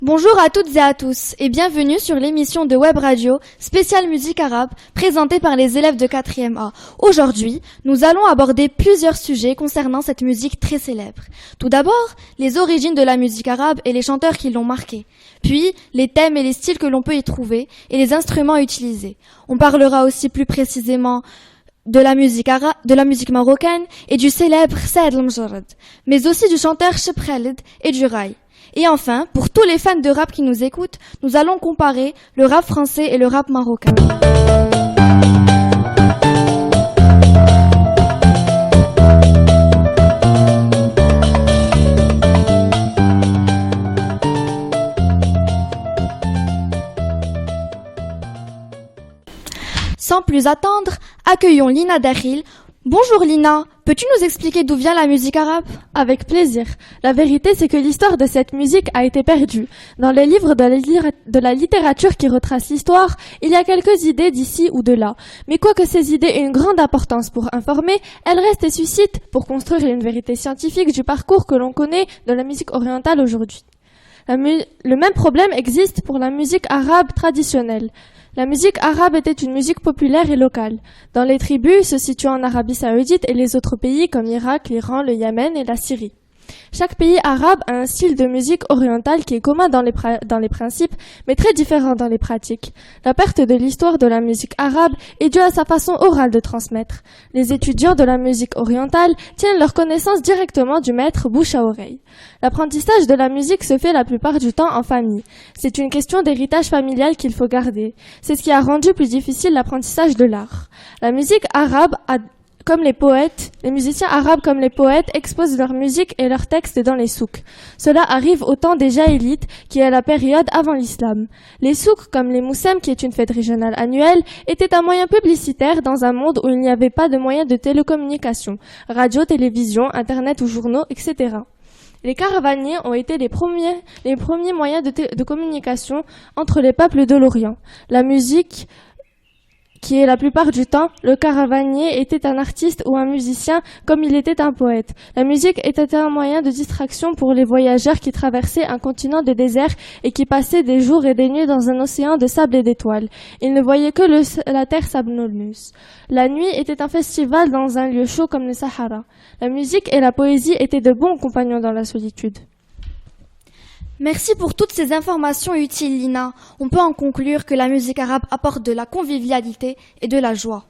Bonjour à toutes et à tous et bienvenue sur l'émission de Web Radio spéciale musique arabe présentée par les élèves de 4e A. Aujourd'hui, nous allons aborder plusieurs sujets concernant cette musique très célèbre. Tout d'abord, les origines de la musique arabe et les chanteurs qui l'ont marquée. Puis, les thèmes et les styles que l'on peut y trouver et les instruments utilisés. On parlera aussi plus précisément de la musique marocaine et du célèbre Saad El-Mjarrad, mais aussi du chanteur Cheb Khaled et du raï. Et enfin, pour tous les fans de rap qui nous écoutent, nous allons comparer le rap français et le rap marocain. Sans plus attendre, accueillons Lina Dakhil. Bonjour Lina, peux-tu nous expliquer d'où vient la musique arabe ? Avec plaisir. La vérité, c'est que l'histoire de cette musique a été perdue. Dans les livres de la littérature qui retracent l'histoire, il y a quelques idées d'ici ou de là. Mais quoique ces idées aient une grande importance pour informer, elles restent et suscitent pour construire une vérité scientifique du parcours que l'on connaît de la musique orientale aujourd'hui. Le même problème existe pour la musique arabe traditionnelle. La musique arabe était une musique populaire et locale, dans les tribus se situant en Arabie Saoudite et les autres pays comme l'Irak, l'Iran, le Yémen et la Syrie. Chaque pays arabe a un style de musique orientale qui est commun dans les principes, mais très différent dans les pratiques. La perte de l'histoire de la musique arabe est due à sa façon orale de transmettre. Les étudiants de la musique orientale tiennent leur connaissance directement du maître bouche à oreille. L'apprentissage de la musique se fait la plupart du temps en famille. C'est une question d'héritage familial qu'il faut garder. C'est ce qui a rendu plus difficile l'apprentissage de l'art. La musique arabe les musiciens arabes comme les poètes exposent leur musique et leurs textes dans les souks. Cela arrive au temps des jahélites, qui est la période avant l'islam. Les souks, comme les moussem, qui est une fête régionale annuelle, étaient un moyen publicitaire dans un monde où il n'y avait pas de moyens de télécommunication, radio, télévision, internet ou journaux, etc. Les caravaniers ont été les premiers moyens de communication entre les peuples de l'Orient. La musique, qui est la plupart du temps, le caravanier était un artiste ou un musicien comme il était un poète. La musique était un moyen de distraction pour les voyageurs qui traversaient un continent de désert et qui passaient des jours et des nuits dans un océan de sable et d'étoiles. Ils ne voyaient que la terre sablonneuse. La nuit était un festival dans un lieu chaud comme le Sahara. La musique et la poésie étaient de bons compagnons dans la solitude. Merci pour toutes ces informations utiles, Lina. On peut en conclure que la musique arabe apporte de la convivialité et de la joie.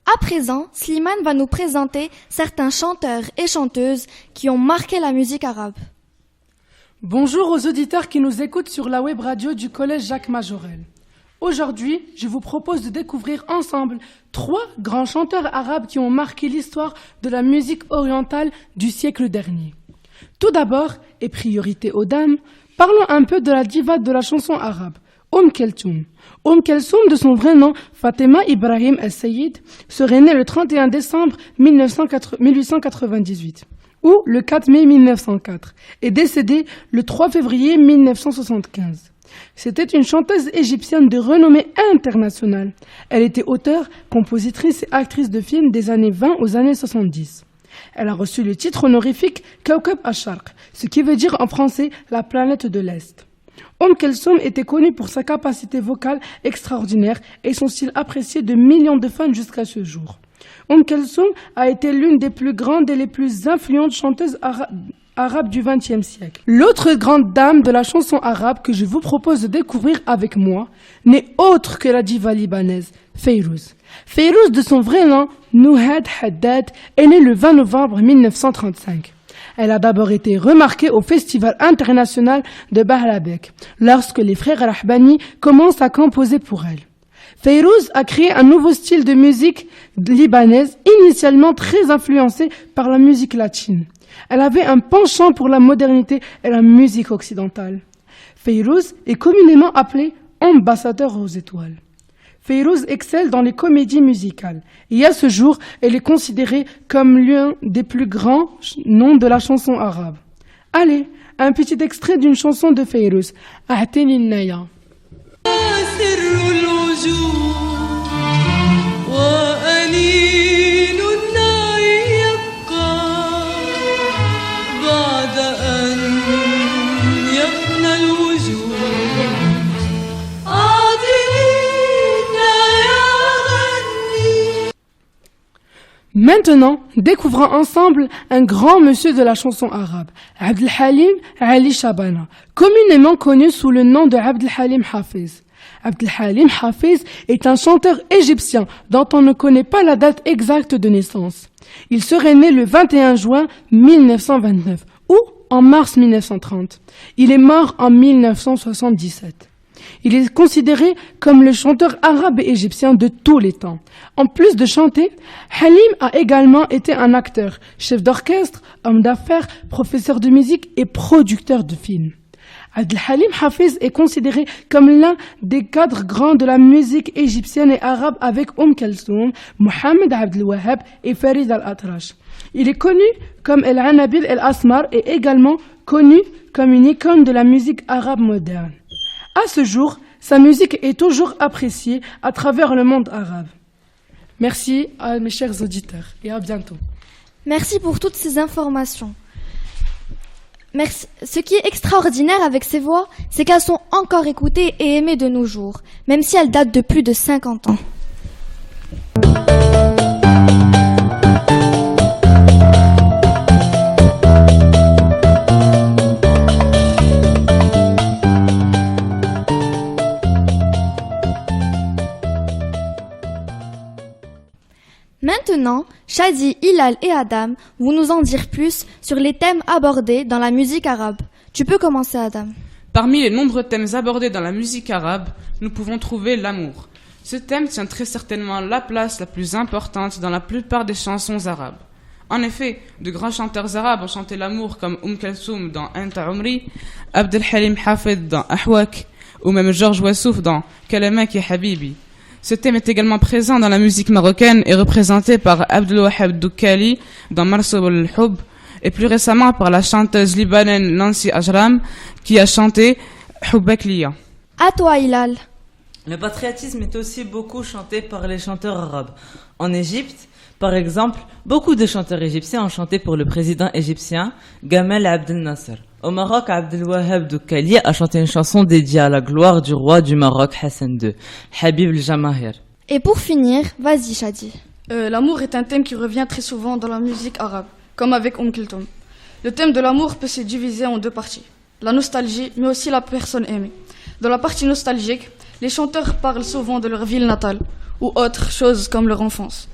À présent, Slimane va nous présenter certains chanteurs et chanteuses qui ont marqué la musique arabe. Bonjour aux auditeurs qui nous écoutent sur la web radio du collège Jacques Majorel. Aujourd'hui, je vous propose de découvrir ensemble 3 grands chanteurs arabes qui ont marqué l'histoire de la musique orientale du siècle dernier. Tout d'abord, et priorité aux dames, parlons un peu de la diva de la chanson arabe, Kelsoum. Kelsoum, de son vrai nom, Fatima Ibrahim El-Sayyid, serait née le 31 décembre 1898. Ou le 4 mai 1904, et décédée le 3 février 1975. C'était une chanteuse égyptienne de renommée internationale. Elle était auteure, compositrice et actrice de films des années 20 aux années 70. Elle a reçu le titre honorifique Kawkab Al-Sharq, ce qui veut dire en français la planète de l'Est. Kelsoum était connue pour sa capacité vocale extraordinaire et son style apprécié de millions de fans jusqu'à ce jour. Kelsoum a été l'une des plus grandes et les plus influentes chanteuses arabes du XXe siècle. L'autre grande dame de la chanson arabe que je vous propose de découvrir avec moi n'est autre que la diva libanaise, Fayrouz. Fayrouz, de son vrai nom, Nouhad Haddad, est née le 20 novembre 1935. Elle a d'abord été remarquée au Festival international de Bahlabek, lorsque les frères Rahbani commencent à composer pour elle. Fayrouz a créé un nouveau style de musique libanaise, initialement très influencé par la musique latine. Elle avait un penchant pour la modernité et la musique occidentale. Fayrouz est communément appelée ambassadeur aux étoiles. Fayrouz excelle dans les comédies musicales et à ce jour, elle est considérée comme l'un des plus grands noms de la chanson arabe. Allez, un petit extrait d'une chanson de Fayrouz, A'tini Naya. Maintenant, découvrons ensemble un grand monsieur de la chanson arabe, Abdel Halim Ali Shabana, communément connu sous le nom de Abdel Halim Hafiz. Abdel Halim Hafiz est un chanteur égyptien dont on ne connaît pas la date exacte de naissance. Il serait né le 21 juin 1929 ou en mars 1930. Il est mort en 1977. Il est considéré comme le chanteur arabe et égyptien de tous les temps. En plus de chanter, Halim a également été un acteur, chef d'orchestre, homme d'affaires, professeur de musique et producteur de films. Abdel Halim Hafiz est considéré comme l'un des cadres grands de la musique égyptienne et arabe avec Kalsoum, Mohamed Abdel Wahab et Farid Al-Atrash. Il est connu comme El Anabil El Asmar et également connu comme une icône de la musique arabe moderne. À ce jour, sa musique est toujours appréciée à travers le monde arabe. Merci à mes chers auditeurs et à bientôt. Merci pour toutes ces informations. Merci. Ce qui est extraordinaire avec ces voix, c'est qu'elles sont encore écoutées et aimées de nos jours, même si elles datent de plus de 50 ans. Maintenant, Shadi, Hilal et Adam vont nous en dire plus sur les thèmes abordés dans la musique arabe. Tu peux commencer, Adam. Parmi les nombreux thèmes abordés dans la musique arabe, nous pouvons trouver l'amour. Ce thème tient très certainement la place la plus importante dans la plupart des chansons arabes. En effet, de grands chanteurs arabes ont chanté l'amour comme Kalsoum dans Anta Umri, Abdel Halim Hafid dans Ahwak, ou même Georges Wassouf dans Kalamak ya Habibi. Ce thème est également présent dans la musique marocaine et représenté par Abdel Wahab Doukali dans Marsoub al-Hub et plus récemment par la chanteuse libanaise Nancy Ajram qui a chanté Hubbak Liya. À toi, Hilal. Le patriotisme est aussi beaucoup chanté par les chanteurs arabes. En Égypte, par exemple, beaucoup de chanteurs égyptiens ont chanté pour le président égyptien Gamal Abdel Nasser. Au Maroc, Abdel Wahab Doukali a chanté une chanson dédiée à la gloire du roi du Maroc Hassan II, Habib el-Jamahir. Et pour finir, vas-y, Shadi. L'amour est un thème qui revient très souvent dans la musique arabe, comme avec Kalsoum. Le thème de l'amour peut se diviser en deux parties, la nostalgie, mais aussi la personne aimée. Dans la partie nostalgique, les chanteurs parlent souvent de leur ville natale, ou autre chose comme leur enfance.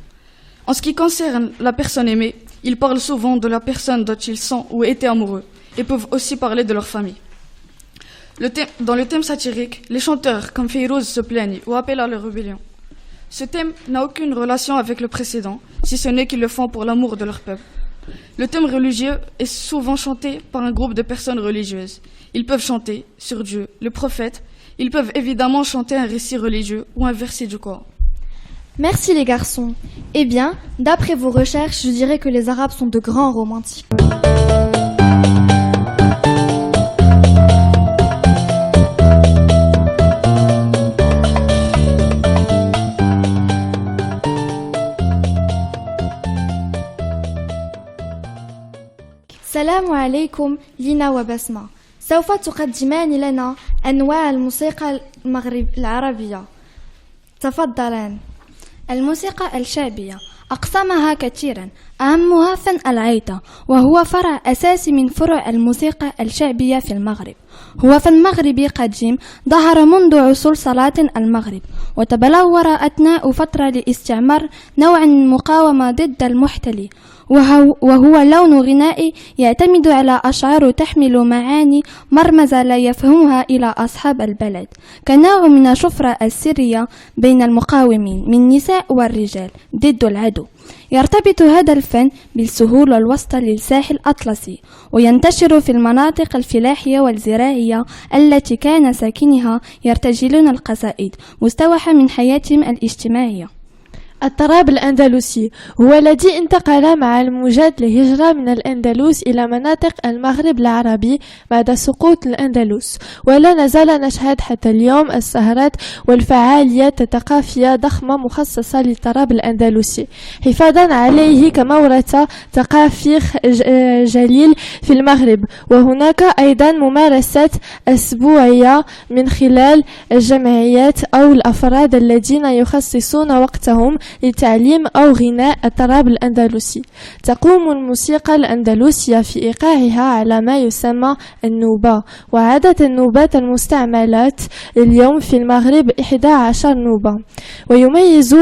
En ce qui concerne la personne aimée, ils parlent souvent de la personne dont ils sont ou étaient amoureux, et peuvent aussi parler de leur famille. Dans le thème satirique, les chanteurs comme Fayrouz se plaignent ou appellent à la rébellion. Ce thème n'a aucune relation avec le précédent, si ce n'est qu'ils le font pour l'amour de leur peuple. Le thème religieux est souvent chanté par un groupe de personnes religieuses. Ils peuvent chanter sur Dieu, le prophète. Ils peuvent évidemment chanter un récit religieux ou un verset du Coran. Merci les garçons. Eh bien, d'après vos recherches, je dirais que les Arabes sont de grands romantiques. السلام عليكم لينا وبسمة. سوف تقدمان لنا أنواع الموسيقى العربية. تفضلان. الموسيقى الشعبية أقسامها كثيرا، أهمها فن العيطة، وهو فرع أساسي من فروع الموسيقى الشعبية في المغرب. هو فن مغربي قديم ظهر منذ عصور سلاطين المغرب، وتبلور أثناء فترة لاستعمار نوع مقاومة ضد المحتل، وهو لون غنائي يعتمد على أشعار تحمل معاني مرمزة لا يفهمها إلى أصحاب البلد، كنوع من الشفرة السرية بين المقاومين من النساء والرجال ضد العدو. يرتبط هذا الفن بالسهول الوسطى للساحل الأطلسي، وينتشر في المناطق الفلاحية والزراعية التي كان ساكنها يرتجلون القصائد مستوحى من حياتهم الاجتماعية. الطراب الأندلسي هو الذي انتقل مع الموجات لهجرة من الأندلس إلى مناطق المغرب العربي بعد سقوط الأندلس، ولا نزال نشهد حتى اليوم السهرات والفعاليات الثقافية ضخمة مخصصة للطراب الأندلسي حفاظا عليه كموروث ثقافي جليل في المغرب. وهناك أيضا ممارسات أسبوعية من خلال الجمعيات أو الأفراد الذين يخصصون وقتهم لتعليم أو غناء الطراب الأندلسي. تقوم الموسيقى الأندلسية في إيقاعها على ما يسمى النوبة، وعدد النوبات المستعملات اليوم في المغرب 11 نوبة. ويميز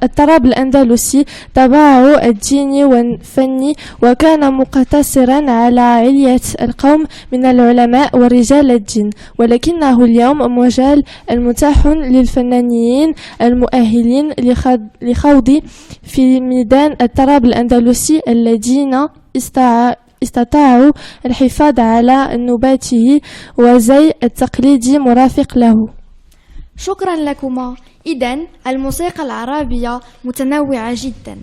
الطراب الأندلسي طبعه الديني والفني، وكان مقتصرا على علية القوم من العلماء ورجال الدين، ولكنه اليوم مجال المتاح للفنانين المؤهلين لخوض في ميدان الطراب الأندلسي الذين استطاعوا الحفاظ على نوباته وزي التقليدي مرافق له. شكرا لكما. إذن الموسيقى العربية متنوعة جدا.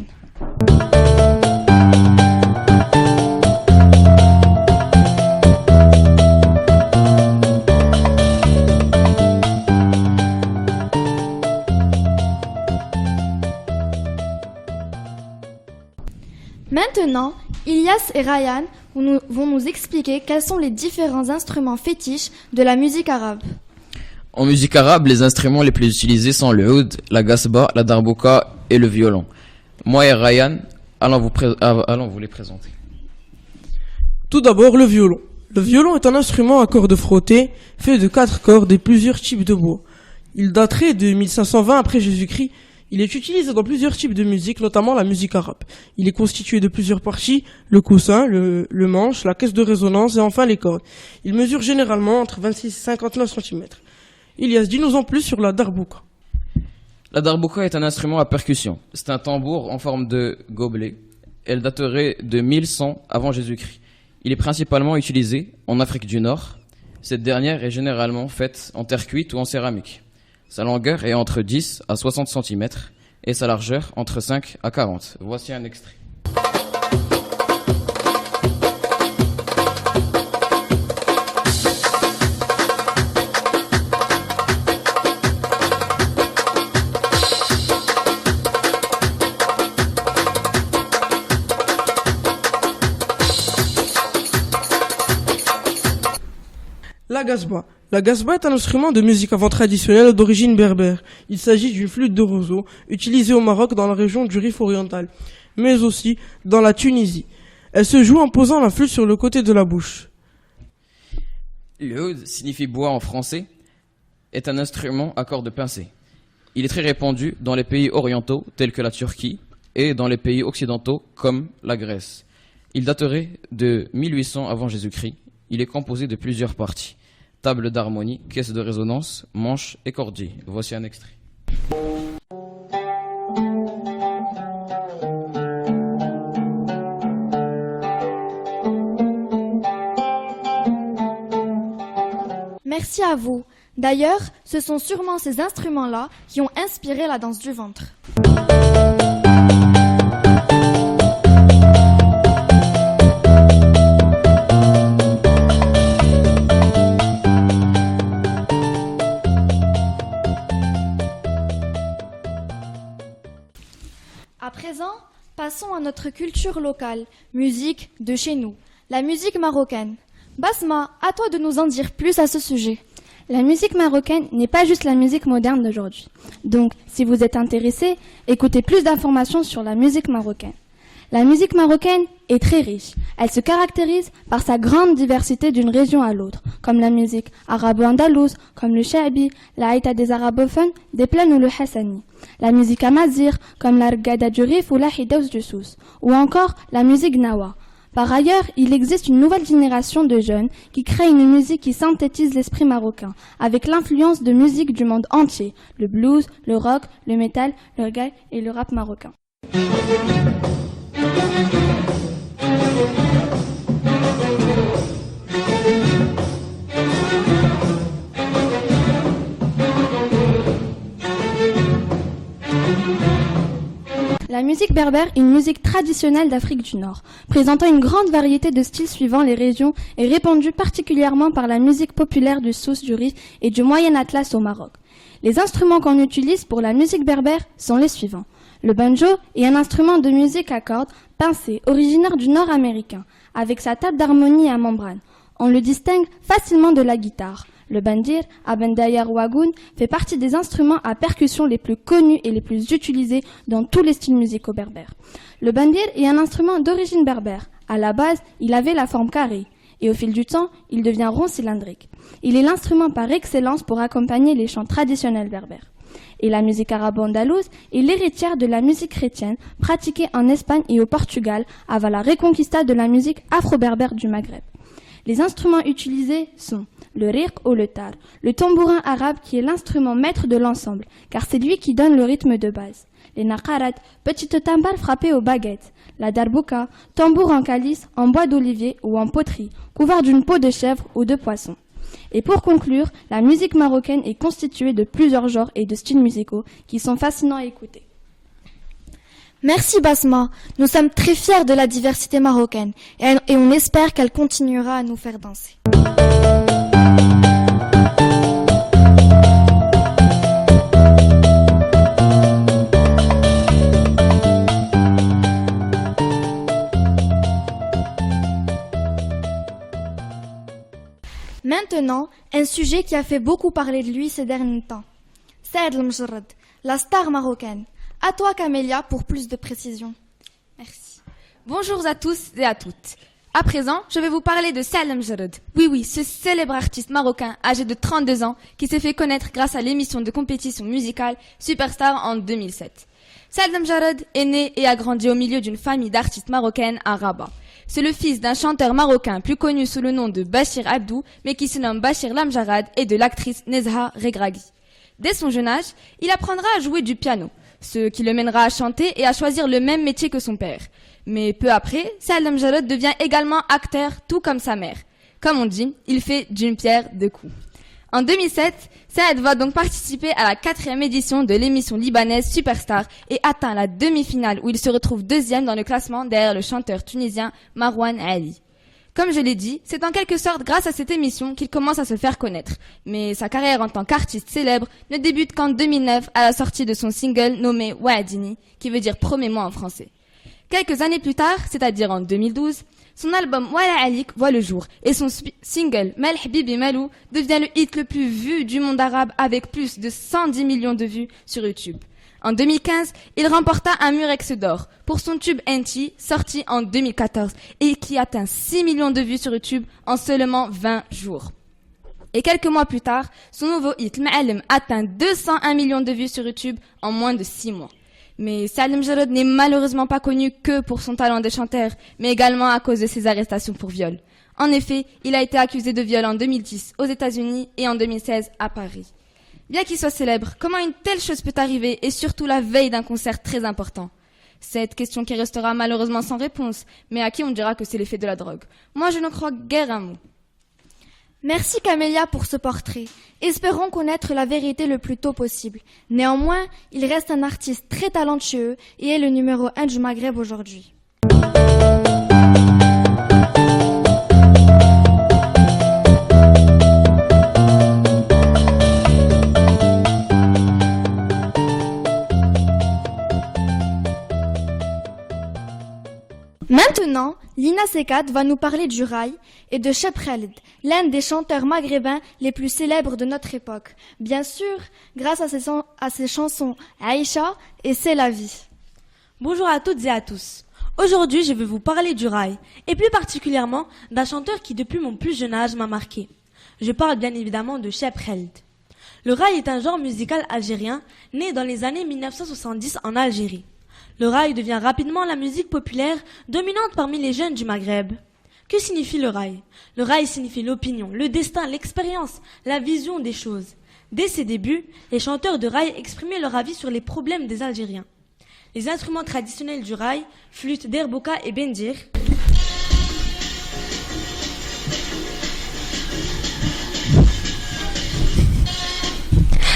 Maintenant, Ilyas et Ryan vont nous expliquer quels sont les différents instruments fétiches de la musique arabe. En musique arabe, les instruments les plus utilisés sont le oud, la gasba, la darbouka et le violon. Moi et Ryan, allons vous les présenter. Tout d'abord, le violon. Le violon est un instrument à cordes frottées, fait de 4 cordes et plusieurs types de bois. Il daterait de 1520 après Jésus-Christ. Il est utilisé dans plusieurs types de musique, notamment la musique arabe. Il est constitué de plusieurs parties, le coussin, le manche, la caisse de résonance et enfin les cordes. Il mesure généralement entre 26 et 59 cm. Ilyas, dis-nous en plus sur la darbouka. La darbouka est un instrument à percussion. C'est un tambour en forme de gobelet. Elle daterait de 1100 avant Jésus-Christ. Il est principalement utilisé en Afrique du Nord. Cette dernière est généralement faite en terre cuite ou en céramique. Sa longueur est entre 10 à 60 cm et sa largeur entre 5 à 40. Voici un extrait. La gasba. La gasba est un instrument de musique avant traditionnelle d'origine berbère. Il s'agit d'une flûte de roseau utilisée au Maroc dans la région du Rif oriental, mais aussi dans la Tunisie. Elle se joue en posant la flûte sur le côté de la bouche. Le oud signifie bois en français, est un instrument à cordes pincées. Il est très répandu dans les pays orientaux tels que la Turquie et dans les pays occidentaux comme la Grèce. Il daterait de 1800 avant Jésus-Christ. Il est composé de plusieurs parties. Table d'harmonie, caisse de résonance, manche et cordier. Voici un extrait. Merci à vous. D'ailleurs, ce sont sûrement ces instruments-là qui ont inspiré la danse du ventre. À présent, passons à notre culture locale, musique de chez nous, la musique marocaine. Basma, à toi de nous en dire plus à ce sujet. La musique marocaine n'est pas juste la musique moderne d'aujourd'hui. Donc, si vous êtes intéressé, écoutez plus d'informations sur la musique marocaine. La musique marocaine est très riche. Elle se caractérise par sa grande diversité d'une région à l'autre, comme la musique arabo-andalouse, comme le sha'bi, la haïta des arabophones, des plaines ou le hassani. La musique amazigh, comme la rgada du Rif ou la hidaous du Souss. Ou encore la musique nawa. Par ailleurs, il existe une nouvelle génération de jeunes qui créent une musique qui synthétise l'esprit marocain, avec l'influence de musique du monde entier, le blues, le rock, le métal, le reggae et le rap marocain. musique berbère est une musique traditionnelle d'Afrique du Nord, présentant une grande variété de styles suivant les régions et répandue particulièrement par la musique populaire du Souss, du Rif et du Moyen Atlas au Maroc. Les instruments qu'on utilise pour la musique berbère sont les suivants. Le banjo est un instrument de musique à cordes pincées, originaire du Nord américain, avec sa table d'harmonie à membrane. On le distingue facilement de la guitare. Le bandir, Abendayar Wagoun, fait partie des instruments à percussion les plus connus et les plus utilisés dans tous les styles musicaux berbères. Le bandir est un instrument d'origine berbère. À la base, il avait la forme carrée et au fil du temps, il devient rond cylindrique. Il est l'instrument par excellence pour accompagner les chants traditionnels berbères. Et la musique arabe-andalouse est l'héritière de la musique chrétienne pratiquée en Espagne et au Portugal avant la reconquista de la musique afro-berbère du Maghreb. Les instruments utilisés sont le riq ou le tar, le tambourin arabe qui est l'instrument maître de l'ensemble, car c'est lui qui donne le rythme de base. Les naqarat, petites timbales frappées aux baguettes. La darbouka, tambour en calice, en bois d'olivier ou en poterie, couvert d'une peau de chèvre ou de poisson. Et pour conclure, la musique marocaine est constituée de plusieurs genres et de styles musicaux qui sont fascinants à écouter. Merci Basma, nous sommes très fiers de la diversité marocaine et on espère qu'elle continuera à nous faire danser. Maintenant, un sujet qui a fait beaucoup parler de lui ces derniers temps. Saad El Mjarrad, la star marocaine. À toi Camélia pour plus de précision. Merci. Bonjour à tous et à toutes. À présent, je vais vous parler de Saad El Mjarrad. Oui, ce célèbre artiste marocain âgé de 32 ans qui s'est fait connaître grâce à l'émission de compétition musicale Superstar en 2007. Saad El Mjarrad est né et a grandi au milieu d'une famille d'artistes marocaines à Rabat. C'est le fils d'un chanteur marocain plus connu sous le nom de Bachir Abdou, mais qui se nomme Bachir Lamjarrad, et de l'actrice Nezha Regragui. Dès son jeune âge, il apprendra à jouer du piano, ce qui le mènera à chanter et à choisir le même métier que son père. Mais peu après, Saad El Mjarrad devient également acteur, tout comme sa mère. Comme on dit, il fait d'une pierre deux coups. En 2007, Saad va donc participer à la 4e édition de l'émission libanaise Superstar et atteint la demi-finale où il se retrouve 2e dans le classement derrière le chanteur tunisien Marwan Ali. Comme je l'ai dit, c'est en quelque sorte grâce à cette émission qu'il commence à se faire connaître. Mais sa carrière en tant qu'artiste célèbre ne débute qu'en 2009 à la sortie de son single nommé Waadini, qui veut dire promets-moi en français. Quelques années plus tard, c'est-à-dire en 2012, son album Wala Alik voit le jour et son single Mal Habibi Malou devient le hit le plus vu du monde arabe avec plus de 110 millions de vues sur YouTube. En 2015, il remporta un Murex d'or pour son tube Enti, sorti en 2014 et qui atteint 6 millions de vues sur YouTube en seulement 20 jours. Et quelques mois plus tard, son nouveau hit Ma'alem atteint 201 millions de vues sur YouTube en moins de 6 mois. Mais Saad El Mjarrad n'est malheureusement pas connu que pour son talent de chanteur, mais également à cause de ses arrestations pour viol. En effet, il a été accusé de viol en 2010 aux États-Unis et en 2016 à Paris. Bien qu'il soit célèbre, comment une telle chose peut arriver et surtout la veille d'un concert très important? Cette question qui restera malheureusement sans réponse, mais à qui on dira que c'est l'effet de la drogue. Moi, je ne crois guère un mot. Merci Camélia pour ce portrait. Espérons connaître la vérité le plus tôt possible. Néanmoins, il reste un artiste très talentueux et est le numéro 1 du Maghreb aujourd'hui. Maintenant, Lina Sekat va nous parler du rail et de Cheb Khaled, l'un des chanteurs maghrébins les plus célèbres de notre époque. Bien sûr, grâce à ses chansons Aïcha et C'est la vie. Bonjour à toutes et à tous. Aujourd'hui, je vais vous parler du rail, et plus particulièrement d'un chanteur qui depuis mon plus jeune âge m'a marqué. Je parle bien évidemment de Cheb Khaled. Le rail est un genre musical algérien né dans les années 1970 en Algérie. Le rail devient rapidement la musique populaire dominante parmi les jeunes du Maghreb. Que signifie le rail? Le rail signifie l'opinion, le destin, l'expérience, la vision des choses. Dès ses débuts, les chanteurs de rail exprimaient leur avis sur les problèmes des Algériens. Les instruments traditionnels du rail, flûte, derbouka et bendir,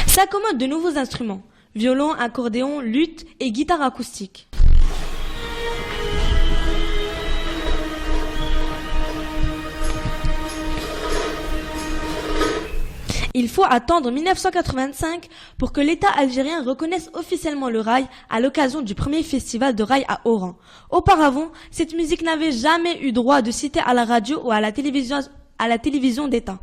s'accommodent de nouveaux instruments. Violon, accordéon, luth et guitare acoustique. Il faut attendre 1985 pour que l'État algérien reconnaisse officiellement le rail à l'occasion du premier festival de rail à Oran. Auparavant, cette musique n'avait jamais eu droit de citer à la radio ou à la télévision d'État.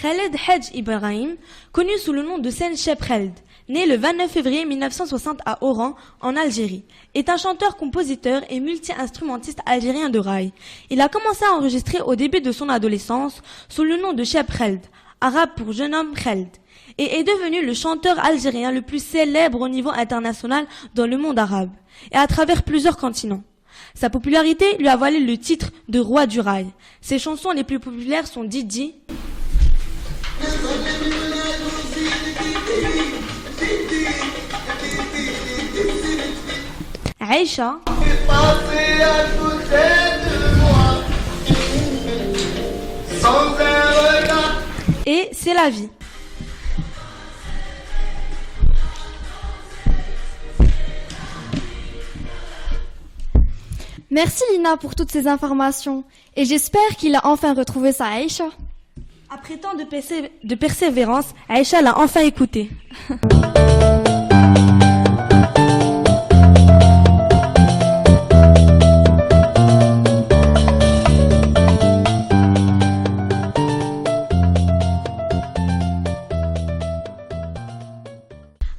Khaled Hadj Ibrahim, connu sous le nom de Sen Cheb Khaled, né le 29 février 1960 à Oran, en Algérie, est un chanteur-compositeur et multi-instrumentiste algérien de rail. Il a commencé à enregistrer au début de son adolescence sous le nom de Cheb Khaled, arabe pour jeune homme Khaled, et est devenu le chanteur algérien le plus célèbre au niveau international dans le monde arabe, et à travers plusieurs continents. Sa popularité lui a valu le titre de roi du rail. Ses chansons les plus populaires sont Didi, Aïcha et C'est la vie. Merci Lina pour toutes ces informations. Et j'espère qu'il a enfin retrouvé sa Aïcha. Après tant de persévérance, Aïcha l'a enfin écouté.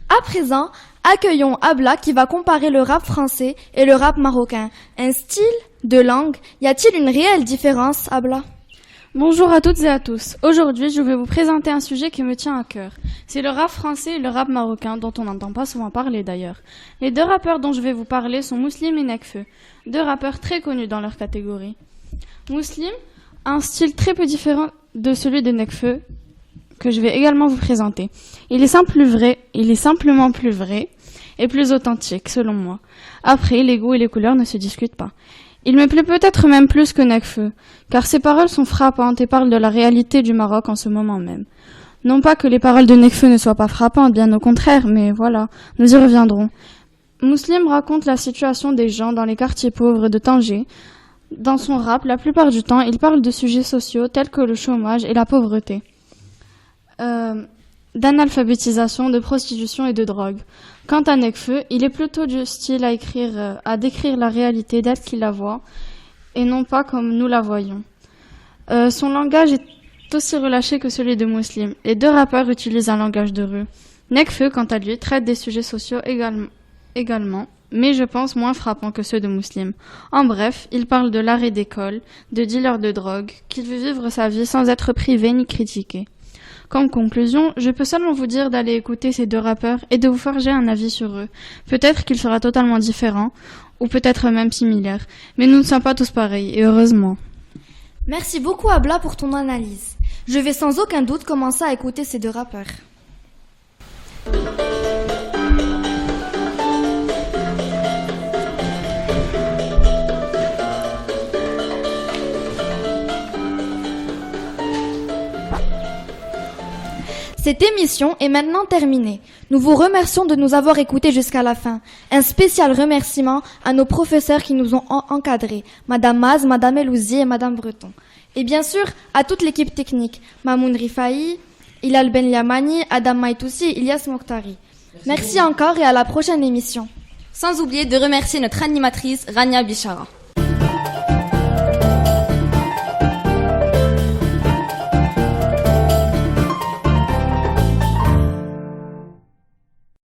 À présent, accueillons Abla qui va comparer le rap français et le rap marocain. Un style, de langue, y a-t-il une réelle différence, Abla ? Bonjour à toutes et à tous. Aujourd'hui, je vais vous présenter un sujet qui me tient à cœur. C'est le rap français et le rap marocain, dont on n'entend pas souvent parler d'ailleurs. Les deux rappeurs dont je vais vous parler sont Mouslim et Nekfeu, deux rappeurs très connus dans leur catégorie. Mouslim a un style très peu différent de celui de Nekfeu, que je vais également vous présenter. Il est simplement plus vrai et plus authentique, selon moi. Après, les goûts et les couleurs ne se discutent pas. Il me plaît peut-être même plus que Nekfeu, car ses paroles sont frappantes et parlent de la réalité du Maroc en ce moment même. Non pas que les paroles de Nekfeu ne soient pas frappantes, bien au contraire, mais voilà, nous y reviendrons. Mouslim raconte la situation des gens dans les quartiers pauvres de Tanger. Dans son rap, la plupart du temps, il parle de sujets sociaux tels que le chômage et la pauvreté, d'analphabétisation, de prostitution et de drogue. Quant à Nekfeu, il est plutôt du style à décrire la réalité telle qu'il la voit, et non pas comme nous la voyons. Son langage est aussi relâché que celui de Mouslim. Les deux rappeurs utilisent un langage de rue. Nekfeu, quant à lui, traite des sujets sociaux également, mais je pense moins frappants que ceux de Mouslim. En bref, il parle de l'arrêt d'école, de dealer de drogue, qu'il veut vivre sa vie sans être privé ni critiqué. Comme conclusion, je peux seulement vous dire d'aller écouter ces deux rappeurs et de vous forger un avis sur eux. Peut-être qu'il sera totalement différent, ou peut-être même similaire, mais nous ne sommes pas tous pareils, et heureusement. Merci beaucoup Abla pour ton analyse. Je vais sans aucun doute commencer à écouter ces deux rappeurs. Cette émission est maintenant terminée. Nous vous remercions de nous avoir écoutés jusqu'à la fin. Un spécial remerciement à nos professeurs qui nous ont encadrés, Madame Maz, Madame Elouzi et Madame Breton. Et bien sûr, à toute l'équipe technique, Mamoun Rifaï, Hilal Ben Yamani, Adam Maïtoussi et Ilyas Mokhtari. Merci encore et à la prochaine émission. Sans oublier de remercier notre animatrice, Rania Bichara.